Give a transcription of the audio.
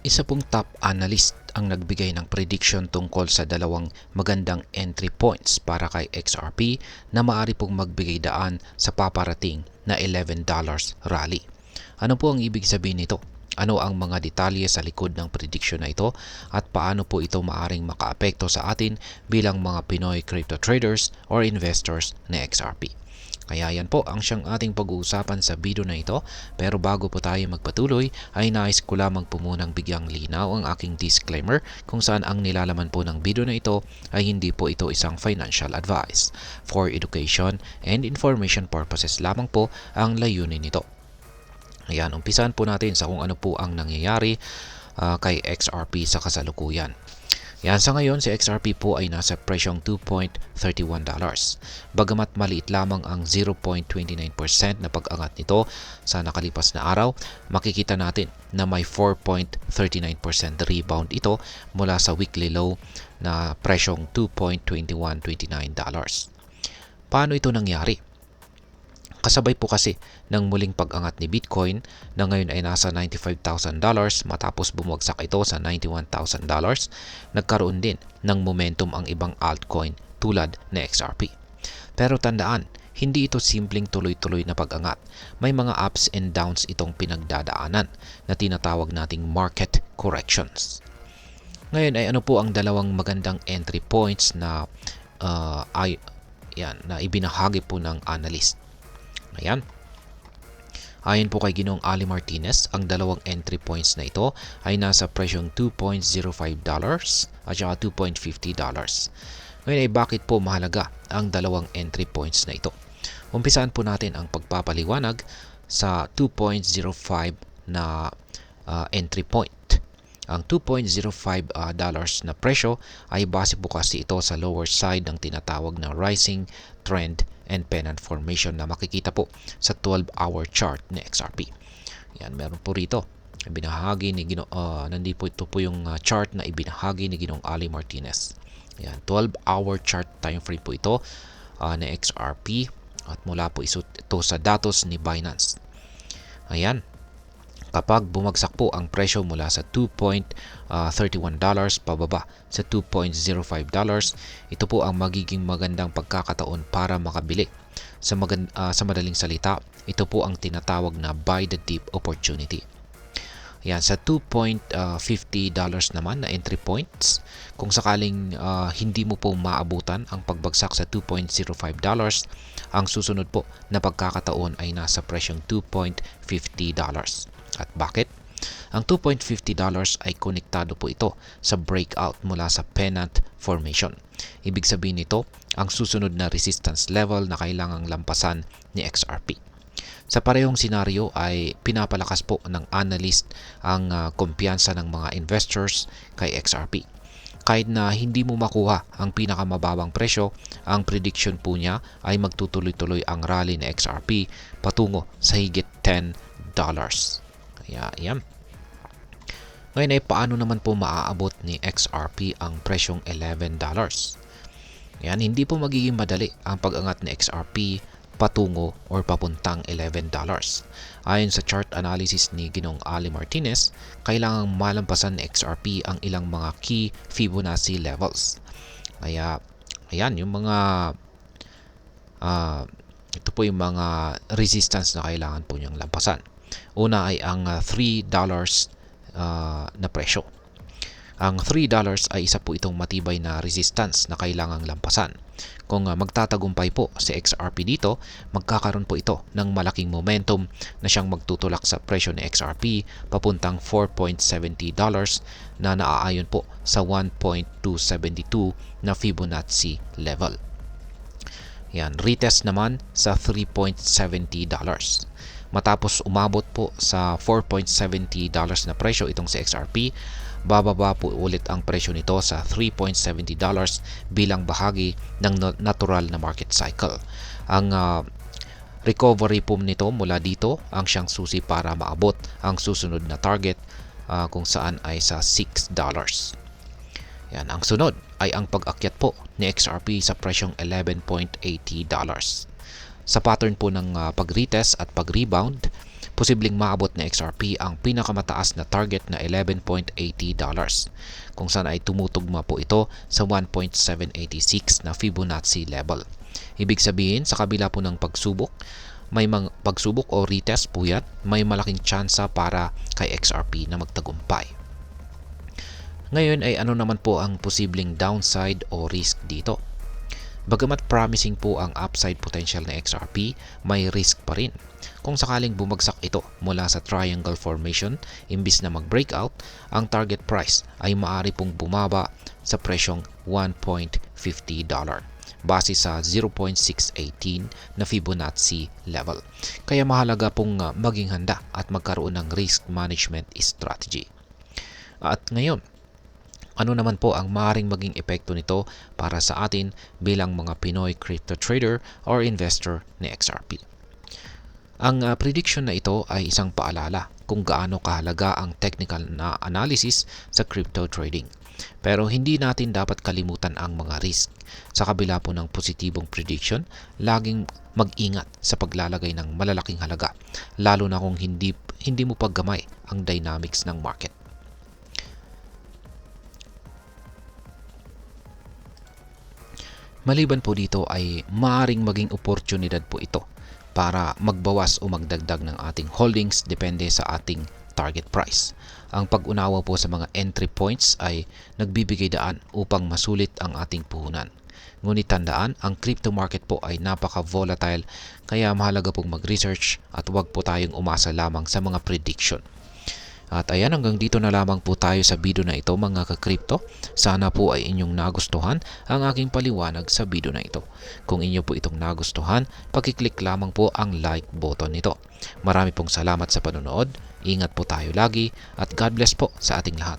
Isa pong top analyst ang nagbigay ng prediction tungkol sa dalawang magandang entry points para kay XRP na maaari pong magbigay daan sa paparating na $11 rally. Ano po ang ibig sabihin nito? Ano ang mga detalye sa likod ng prediction na ito at paano po ito maaring makaapekto sa atin bilang mga Pinoy crypto traders or investors na XRP? Kaya yan po ang siyang ating pag-uusapan sa video na ito, pero bago po tayo magpatuloy ay nais ko lamang po munang bigyang linaw ang aking disclaimer kung saan ang nilalaman po ng video na ito ay hindi po ito isang financial advice. For education and information purposes lamang po ang layunin nito. Ayan, umpisan po natin sa kung ano po ang nangyayari kay XRP sa kasalukuyan. Yan, sa ngayon si XRP po ay nasa presyong $2.31. Bagamat maliit lamang ang 0.29% na pag-angat nito sa nakalipas na araw, makikita natin na may 4.39% rebound ito mula sa weekly low na presyong $2.2129. Paano ito nangyari? Kasabay po kasi ng muling pag-angat ni Bitcoin na ngayon ay nasa $95,000 matapos bumagsak ito sa $91,000, nagkaroon din ng momentum ang ibang altcoin tulad na XRP. Pero tandaan, hindi ito simpleng tuloy-tuloy na pag-angat. May mga ups and downs itong pinagdadaanan na tinatawag nating market corrections. Ngayon ay ano po ang dalawang magandang entry points na na ibinahagi po ng analyst. Ayan. Ayon po kay Ginoong Ali Martinez, ang dalawang entry points na ito ay nasa presyong $2.05 at saka $2.50. Ngayon ay bakit po mahalaga ang dalawang entry points na ito? Umpisaan po natin ang pagpapaliwanag sa 2.05 na entry point. Ang $2.05 na presyo ay base po kasi ito sa lower side ng tinatawag na rising trend and pennant formation na makikita po sa 12-hour chart ni XRP. Yan, meron po rito. Ibinahagi ni nandito po ito po yung chart na ibinahagi ni Ginoong Ali Martinez. Yan, 12-hour chart time frame po ito ni XRP at mula po ito sa datos ni Binance. Ayan. Kapag bumagsak po ang presyo mula sa $2.31 pababa sa $2.05, ito po ang magiging magandang pagkakataon para makabili. Sa madaling salita, ito po ang tinatawag na buy the dip opportunity. Yan, sa $2.50 naman na entry points, kung sakaling hindi mo po maabutan ang pagbagsak sa $2.05, ang susunod po na pagkakataon ay nasa presyong $2.50. At bakit? Ang $2.50 ay konektado po ito sa breakout mula sa pennant formation. Ibig sabihin nito, ang susunod na resistance level na kailangang lampasan ni XRP. Sa parehong senaryo ay pinapalakas po ng analyst ang kumpiyansa ng mga investors kay XRP. Kahit na hindi mo makuha ang pinakamababang presyo, ang prediction po niya ay magtutuloy-tuloy ang rally ni XRP patungo sa higit $10. Yan. Ngayon ay paano naman po maaabot ni XRP ang presyong $11? Yan, hindi po magiging madali ang pag-angat ni XRP patungo or papuntang $11. Ayon sa chart analysis ni Ginoong Ali Martinez, kailangang malampasan ni XRP ang ilang mga key Fibonacci levels. Kaya, ayan, yung mga ito po yung mga resistance na kailangan po niyang lampasan. Una ay ang $3 na presyo. Ang $3 ay isa po itong matibay na resistance na kailangang lampasan. Kung magtatagumpay po si XRP dito, magkakaroon po ito ng malaking momentum na siyang magtutulak sa presyo ni XRP papuntang $4.70 na naaayon po sa 1.272 na Fibonacci level. Yan, retest naman sa $3.70. Matapos umabot po sa $4.70 na presyo itong si XRP, bababa po ulit ang presyo nito sa $3.70 bilang bahagi ng natural na market cycle. Ang recovery po nito mula dito ang siyang susi para maabot ang susunod na target kung saan ay sa $6. Yan, ang sunod ay ang pag-akyat po ni XRP sa presyong $11.80. Sa pattern po ng pag-retest at pag-rebound, posibleng maabot na XRP ang pinakamataas na target na $11.80 kung saan ay tumutugma po ito sa 1.786 na Fibonacci level. Ibig sabihin, sa kabila po ng pagsubok, may mga pagsubok o retest po yan, may malaking tsansa para kay XRP na magtagumpay. Ngayon ay ano naman po ang posibleng downside o risk dito? Bagamat promising po ang upside potential ng XRP, may risk pa rin. Kung sakaling bumagsak ito mula sa triangle formation, imbis na mag-breakout, ang target price ay maaari pong bumaba sa presyong $1.50 base sa 0.618 na Fibonacci level. Kaya mahalaga pong maging handa at magkaroon ng risk management strategy. At ngayon, ano naman po ang maaaring maging epekto nito para sa atin bilang mga Pinoy crypto trader or investor ni XRP? Ang prediction na ito ay isang paalala kung gaano kahalaga ang technical na analysis sa crypto trading. Pero hindi natin dapat kalimutan ang mga risk. Sa kabila po ng positibong prediction, laging mag-ingat sa paglalagay ng malalaking halaga, lalo na kung hindi mo paggamay ang dynamics ng market. Maliban po dito ay maaaring maging oportunidad po ito para magbawas o magdagdag ng ating holdings depende sa ating target price. Ang pag-unawa po sa mga entry points ay nagbibigay daan upang masulit ang ating puhunan. Ngunit tandaan, ang crypto market po ay napaka-volatile kaya mahalaga pong mag-research at huwag po tayong umasa lamang sa mga prediction. At ayan, hanggang dito na lamang po tayo sa video na ito mga ka-crypto. Sana po ay inyong nagustuhan ang aking paliwanag sa video na ito. Kung inyo po itong nagustuhan, pakiclick lamang po ang like button nito. Marami pong salamat sa panonood. Ingat po tayo lagi at God bless po sa ating lahat.